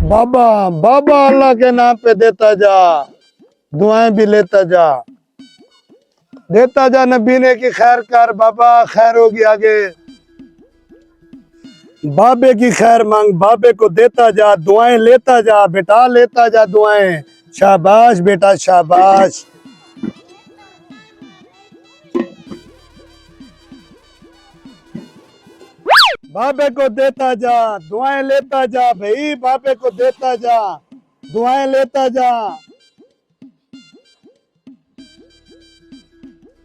बाबा बाबा अल्लाह के नाम पे देता जा, दुआएं भी लेता जा, देता जा। नबी ने की खैर कर बाबा, खैर होगी आगे। बाबे की खैर मांग, बाबे को देता जा, दुआएं लेता जा बेटा, लेता जा दुआएं। शाबाश बेटा शाबाश। बाबे को देता जा, दुआएं लेता जा भाई, बाबे को देता जा, दुआएं लेता जा।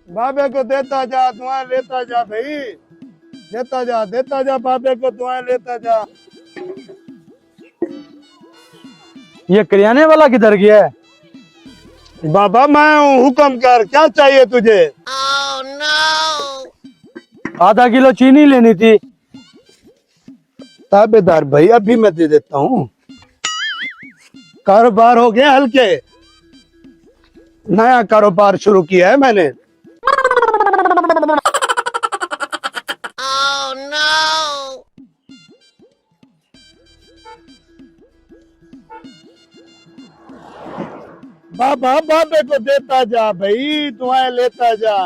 बाबे को देता जा, दुआएं लेता जा भाई, देता जा बाबे को, दुआएं लेता जा। ये करियाने वाला किधर गया है? बाबा मैं हूँ, हुक्म कर, क्या चाहिए तुझे? आधा किलो चीनी लेनी थी। ताबेदार भाई अभी मैं दे देता हूँ। कारोबार हो गया हल्के, नया कारोबार शुरू किया है मैंने। बाबा बाबे को देता जा भाई, दुआएं लेता जा।